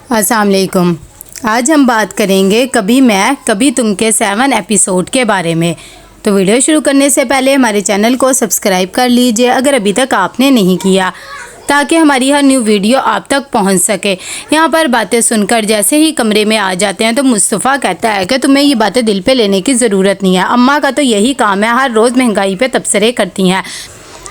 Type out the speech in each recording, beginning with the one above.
अस्सलाम वालेकुम। आज हम बात करेंगे कभी मैं कभी तुम के 7 एपिसोड के बारे में। तो वीडियो शुरू करने से पहले हमारे चैनल को सब्सक्राइब कर लीजिए अगर अभी तक आपने नहीं किया, ताकि हमारी हर न्यू वीडियो आप तक पहुंच सके। यहाँ पर बातें सुनकर जैसे ही कमरे में आ जाते हैं तो मुस्तफ़ा कहता है कि तुम्हें ये बातें दिल पे लेने की ज़रूरत नहीं है। अम्मा का तो यही काम है, हर रोज़ महंगाई पे तबसरे करती हैं।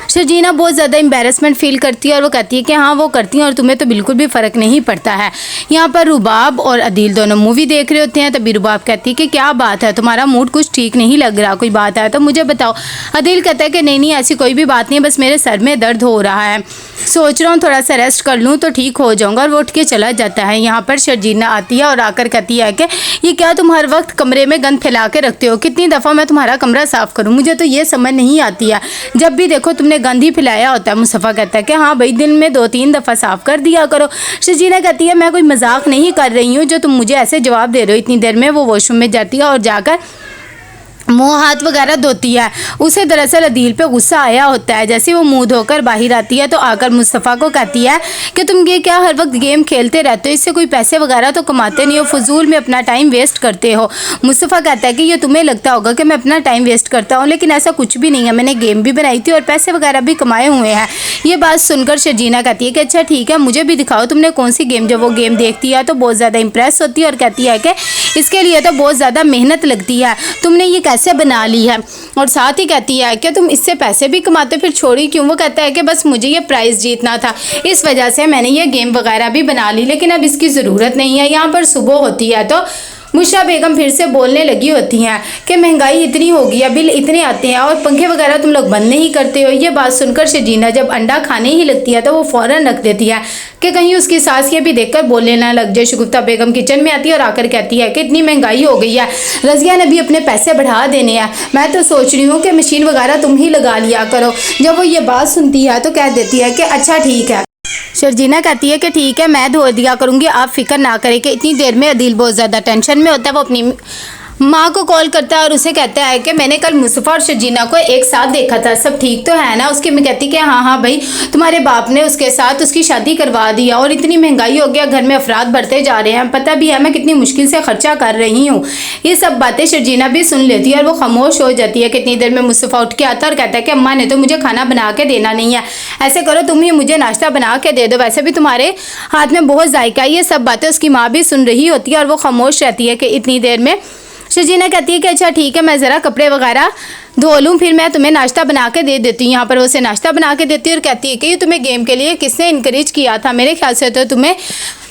शर्जीना बहुत ज़्यादा एम्बेरसमेंट फील करती है और वो कहती है कि हाँ वो करती हैं और तुम्हें तो बिल्कुल भी फ़र्क नहीं पड़ता है। यहाँ पर रुबाब और अदील दोनों मूवी देख रहे होते हैं। तभी रुबाब कहती है कि क्या बात है, तुम्हारा मूड कुछ ठीक नहीं लग रहा, कोई बात है तो मुझे बताओ। अदील कहता है कि नहीं ऐसी कोई भी बात नहीं है, बस मेरे सर में दर्द हो रहा है, सोच रहा हूँ थोड़ा सा रेस्ट कर लूँ तो ठीक हो जाऊँगा। और वो उठ के चला जाता है। यहाँ पर शर्जीना आती है और आकर कहती है कि ये क्या तुम हर वक्त कमरे में गंद फैला के रखते हो, कितनी दफ़ा मैं तुम्हारा कमरा साफ़ करूँ, मुझे तो ये समझ नहीं आती है, जब भी देखो तुमने गंद ही फैलाया होता है। मुस्तफ़ा कहता है कि हाँ भाई दिन में 2-3 दफ़ा साफ़ कर दिया करो। शर्जीना कहती है मैं कोई मजाक नहीं कर रही हूँ जो तुम मुझे ऐसे जवाब दे रहे हो। इतनी देर में वो वॉशरूम में जाती है और जाकर मुँह हाथ वगैरह धोती है। उसे दरअसल अदील पे गुस्सा आया होता है। जैसे वो मुँह धोकर बाहर आती है तो आकर मुस्तफ़ा को कहती है कि तुम ये क्या हर वक्त गेम खेलते रहते हो, इससे कोई पैसे वगैरह तो कमाते नहीं हो, फजूल में अपना टाइम वेस्ट करते हो। मुस्तफ़ा कहता है कि ये तुम्हें लगता होगा कि मैं अपना टाइम वेस्ट करता हूँ, लेकिन ऐसा कुछ भी नहीं है, मैंने गेम भी बनाई थी और पैसे वगैरह भी कमाए हुए हैं। ये बात सुनकर शर्जीना कहती है कि अच्छा ठीक है, मुझे भी दिखाओ तुमने कौन सी गेम। जब वो गेम देखती है तो बहुत ज़्यादा इंप्रेस होती है और कहती है कि इसके लिए तो बहुत ज़्यादा मेहनत लगती है, तुमने ये कैसे बना ली है। और साथ ही कहती है कि तुम इससे पैसे भी कमाते फिर छोड़ी क्यों। वो कहता है कि बस मुझे ये प्राइज़ जीतना था, इस वजह से मैंने ये गेम वगैरह भी बना ली, लेकिन अब इसकी ज़रूरत नहीं है। यहाँ पर सुबह होती है तो मुशरा बेगम फिर से बोलने लगी होती हैं कि महंगाई इतनी हो गई है, बिल इतने आते हैं और पंखे वगैरह तुम लोग बंद नहीं करते हो। ये बात सुनकर शर्जीना जब अंडा खाने ही लगती है तो वो फ़ौरन रख देती है कि कहीं उसकी सास ये भी देखकर बोलने ना लग जाए। शगुफ्ता बेगम किचन में आती है और आकर कहती है कि इतनी महंगाई हो गई है, रज़िया ने भी अपने पैसे बढ़ा देने हैं, मैं तो सोच रही हूँ कि मशीन वगैरह तुम ही लगा लिया करो। जब वो ये बात सुनती है तो कह देती है कि अच्छा ठीक है। शर्जीना कहती है कि ठीक है मैं धो दिया करूँगी, आप फिक्र ना करें। कि इतनी देर में अदील बहुत ज़्यादा टेंशन में होता है। वो अपनी माँ को कॉल करता है और उसे कहता है कि मैंने कल मुस्तफ़ा और शर्जीना को एक साथ देखा था, सब ठीक तो है ना। उसकी मैं कहती कि हाँ भाई तुम्हारे बाप ने उसके साथ उसकी शादी करवा दिया और इतनी महंगाई हो गया, घर में अफराद बढ़ते जा रहे हैं, पता भी है मैं कितनी मुश्किल से खर्चा कर रही हूँ। ये सब बातें शर्जीना भी सुन लेती है और वो खामोश हो जाती है। कितनी देर में मुस्तफ़ा उठ के आता है और कहता है कि अम्मा ने तो मुझे खाना बना के देना नहीं है, ऐसे करो तुम ही मुझे नाश्ता बना के दे दो, वैसे भी तुम्हारे हाथ में बहुत जायका है। ये सब बातें उसकी माँ भी सुन रही होती है और वो खामोश रहती है। कि इतनी देर में शर्जीना कहती है कि अच्छा ठीक है मैं ज़रा कपड़े वगैरह धो लूँ, फिर मैं तुम्हें नाश्ता बना के दे देती हूँ। यहाँ पर वो उसे नाश्ता बना के देती है और कहती है कि ये तुम्हें गेम के लिए किसने इनकरेज किया था, मेरे ख्याल से तो तुम्हें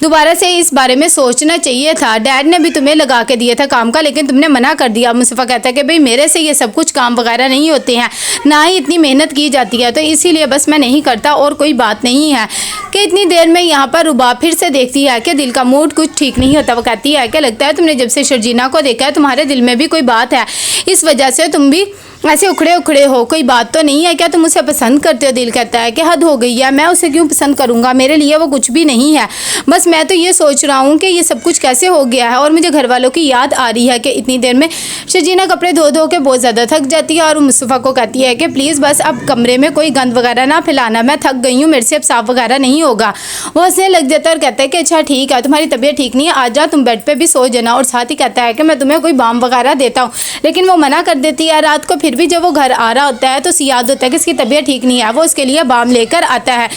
दोबारा से इस बारे में सोचना चाहिए था, डैड ने भी तुम्हें लगा के दिया था काम का, लेकिन तुमने मना कर दिया। मुस्तफ़ा कहता है कि भाई मेरे से ये सब कुछ काम वगैरह नहीं होते हैं, ना ही इतनी मेहनत की जाती है, तो इसीलिए बस मैं नहीं करता और कोई बात नहीं है। कि इतनी देर में यहाँ पर रुबाब फिर से देखती है कि दिल का मूड कुछ ठीक नहीं होता। वो कहती है कि लगता है तुमने जब से शर्जीना को देखा है तुम्हारे दिल में भी कोई बात है, इस वजह से तुम भी ऐसे उखड़े उखड़े हो, कोई बात तो नहीं है क्या, तुम उसे पसंद करते हो। दिल कहता है कि हद हो गई है, मैं उसे क्यों पसंद करूँगा, मेरे लिए वो कुछ भी नहीं है, बस मैं तो ये सोच रहा हूँ कि ये सब कुछ कैसे हो गया है और मुझे घर वालों की याद आ रही है। कि इतनी देर में शर्जीना कपड़े धो धो के बहुत ज़्यादा थक जाती है और मुस्तफ़ा को कहती है कि प्लीज़ बस अब कमरे में कोई गंद वगैरह ना फैलाना, मैं थक गई हूँ, मेरे से अब साफ़ वगैरह नहीं होगा। वो हंसने लग जाता है और कहता है कि अच्छा ठीक है तुम्हारी तबीयत ठीक नहीं है, आज जा तुम बेड पर भी सो जाना। और साथ ही कहता है कि मैं तुम्हें कोई बाम वगैरह देता हूँ, लेकिन वो मना कर देती है। रात को फिर भी जब वो घर आ रहा होता है तो उसे याद होता है कि इसकी तबीयत ठीक नहीं है, वो उसके लिए बाम लेकर आता है।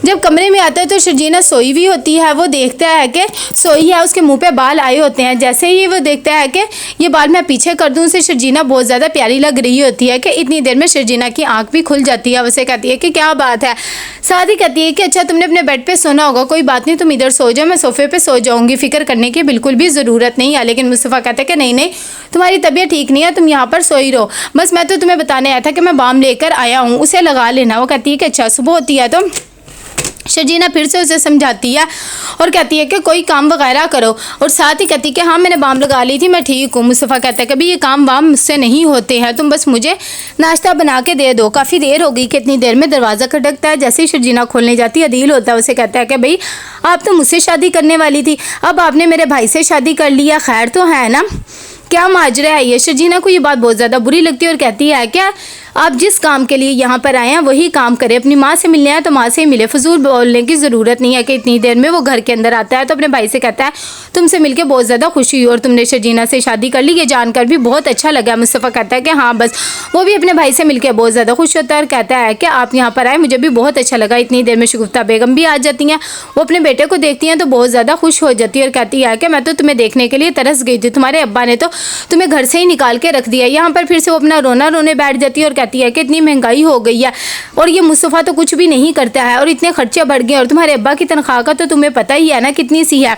जब कमरे में आता है तो शर्जीना सोई हुई होती है। वो देखता है कि सोई है, उसके मुंह पे बाल आए होते हैं। जैसे ही वो देखता है कि ये बाल मैं पीछे कर दूं, उसे शर्जीना बहुत ज़्यादा प्यारी लग रही होती है। कि इतनी देर में शर्जीना की आंख भी खुल जाती है। उसे कहती है कि क्या बात है, साथ ही कहती है कि अच्छा तुमने अपने बेड पे सोना होगा, कोई बात नहीं तुम इधर सो जाओ, मैं सोफे पे सो जाऊंगी, फिक्र करने की बिल्कुल भी ज़रूरत नहीं है। लेकिन मुस्तफ़ा कहता है कि नहीं तुम्हारी तबीयत ठीक नहीं है, तुम यहाँ पर सोई रहो, बस मैं तो तुम्हें बताने आया था कि मैं बाम लेकर आया हूँ, उसे लगा लेना। वो कहती है कि अच्छा। सुबह होती है तो शर्जीना फिर से उसे समझाती है और कहती है कि कोई काम वगैरह करो, और साथ ही कहती है कि हाँ मैंने बाम लगा ली थी, मैं ठीक हूँ। मुस्तफ़ा कहता है कि भाई ये काम वाम मुझसे नहीं होते हैं, तुम बस मुझे नाश्ता बना के दे दो। काफ़ी देर हो गई। कितनी देर में दरवाज़ा खटकता है। जैसे ही शर्जीना खोलने जाती है अदील होता है। उसे कहता है कि भाई आप तो मुझसे शादी करने वाली थी, अब आपने मेरे भाई से शादी कर लिया, खैर तो है ना, क्या माजरा है ये। शर्जीना को ये बात बहुत ज़्यादा बुरी लगती है और कहती है क्या आप जिस काम के लिए यहाँ पर आए हैं वही काम करें। अपनी माँ से मिलने आए तो माँ से ही मिले, फजूल बोलने की ज़रूरत नहीं है कि इतनी देर में वो घर के अंदर आता है तो अपने भाई से कहता है तुमसे मिलकर बहुत ज़्यादा खुशी हुई और तुमने शर्जीना से शादी कर ली, ये जानकर भी बहुत अच्छा लगा। मुस्तफ़ा कहता है कि हाँ बस। वो भी अपने भाई से मिलकर बहुत ज़्यादा खुश होता है और कहता है कि आप यहाँ पर आए मुझे भी बहुत अच्छा लगा। इतनी देर में शगुफ्ता बेगम भी आ जाती हैं। वो अपने बेटे को देखती हैं तो बहुत ज़्यादा खुश हो जाती है और कहती है कि मैं तो तुम्हें देखने के लिए तरस गई थी, तुम्हारे अब्बा ने तो तुम्हें घर से ही निकाल के रख दिया। यहाँ पर फिर से वो अपना रोना रोने बैठ जाती है और कहती है कि इतनी महंगाई हो गई है और ये मुस्तफ़ा तो कुछ भी नहीं करता है और इतने खर्चे बढ़ गए और तुम्हारे अब्बा की तनख्वाह का तो तुम्हें पता ही है ना कितनी सी है,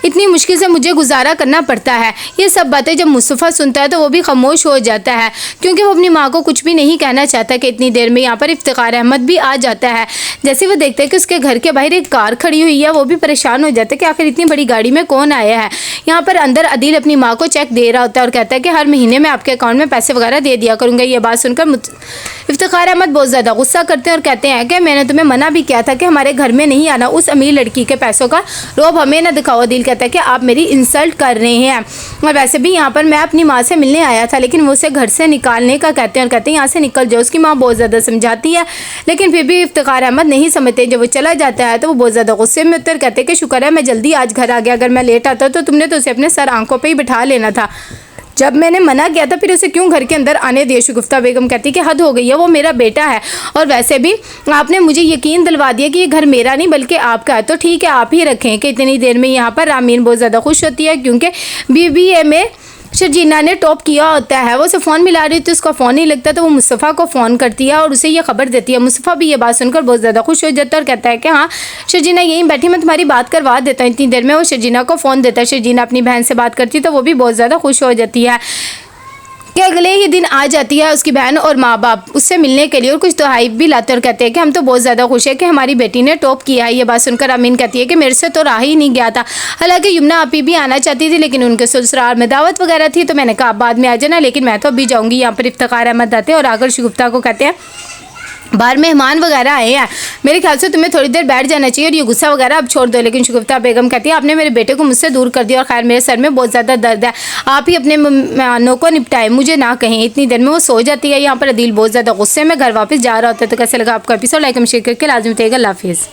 इतनी मुश्किल से मुझे गुजारा करना पड़ता है। ये सब बातें जब मुस्तफ़ा सुनता है तो वो भी खामोश हो जाता है क्योंकि वो अपनी माँ को कुछ भी नहीं कहना चाहता कि इतनी देर में यहाँ पर इफ्तिखार अहमद भी आ जाता है। जैसे वो देखते हैं कि उसके घर के बाहर एक कार खड़ी हुई है वो भी परेशान हो जाता है कि आखिर इतनी बड़ी गाड़ी में कौन आया है। यहाँ पर अंदर अदील अपनी माँ को चेक दे रहा होता है और कहता है कि हर महीने में आपके अकाउंट में पैसे वगैरह दे दिया करूँगा। ये बात सुनकर इफ्तिखार अहमद बहुत ज़्यादा गुस्सा करते हैं और कहते हैं कि मैंने तुम्हें मना भी किया था कि हमारे घर में नहीं आना, उस अमीर लड़की के पैसों का रोब हमें ना दिखाओ। अदील कहता है कि आप मेरी इंसल्ट कर रहे हैं और वैसे भी यहाँ पर मैं अपनी माँ से मिलने आया था, लेकिन वो उसे घर से निकालने का कहते हैं और कहते हैं यहाँ से निकल जाओ। उसकी माँ बहुत ज़्यादा समझाती है लेकिन फिर भी इफ्तिखार अहमद नहीं समझते। जब वो चला जाता है तो वो बहुत ज़्यादा गुस्से में होते और कहते हैं कि शुक्र है मैं जल्दी आज घर आ गया, अगर मैं लेट आता तो तुमने तो उसे अपने सर आंखों पर ही बिठा लेना था। जब मैंने मना किया था फिर उसे क्यों घर के अंदर आने दिया। शगुफ्ता बेगम कहती कि हद हो गई है, वो मेरा बेटा है और वैसे भी आपने मुझे यकीन दिलवा दिया कि ये घर मेरा नहीं बल्कि आपका है, तो ठीक है आप ही रखें। कि इतनी देर में यहाँ पर रामीन बहुत ज़्यादा खुश होती है क्योंकि BBA में शर्जीना ने टॉप किया होता है। वो उसे फ़ोन मिला रही थी, उसका फ़ोन नहीं लगता तो वो मुस्तफ़ा को फ़ोन करती है और उसे ये खबर देती है। मुस्तफ़ा भी ये बात सुनकर बहुत ज़्यादा खुश हो जाता है और कहता है कि हाँ शर्जीना यहीं बैठी, मैं तुम्हारी बात करवा देता हूँ। इतनी देर में वो शर्जीना को फ़ोन देता है। शर्जीना अपनी बहन से बात करती है तो वो भी बहुत ज़्यादा खुश हो जाती है कि अगले ही दिन आ जाती है उसकी बहन और माँ बाप उससे मिलने के लिए और कुछ तोहफ़े भी लाते और कहते हैं कि हम तो बहुत ज़्यादा खुश है कि हमारी बेटी ने टॉप किया है। ये बात सुनकर अमीन कहती है कि मेरे से तो रहा ही नहीं गया था। हालांकि यमुना आपी भी आना चाहती थी लेकिन उनके ससुराल में दावत वगैरह थी तो मैंने कहा आप बाद में आ जाना, लेकिन मैं तो अभी जाऊँगी। यहाँ पर इफ्तिखार अहमद आते हैं और आकर शगुफ्ता को कहते हैं बाहर मेहमान वगैरह आए हैं, मेरे ख्याल से तुम्हें थोड़ी देर बैठ जाना चाहिए और ये गुस्सा वगैरह अब छोड़ दो। लेकिन शगुफ्ता बेगम कहती है आपने मेरे बेटे को मुझसे दूर कर दिया और खैर मेरे सर में बहुत ज़्यादा दर्द है, आप ही अपने मेहमानों को निपटाए, मुझे ना कहें। इतनी देर में वो सो जाती है। यहाँ पर अदील बहुत ज़्यादा गुस्से में घर वापस जा रहा होता है। तो कैसे लगा आपका एपिसोड, लाइक शेयर करके लाजमी बताइएगा। अल्लाह हाफिज़।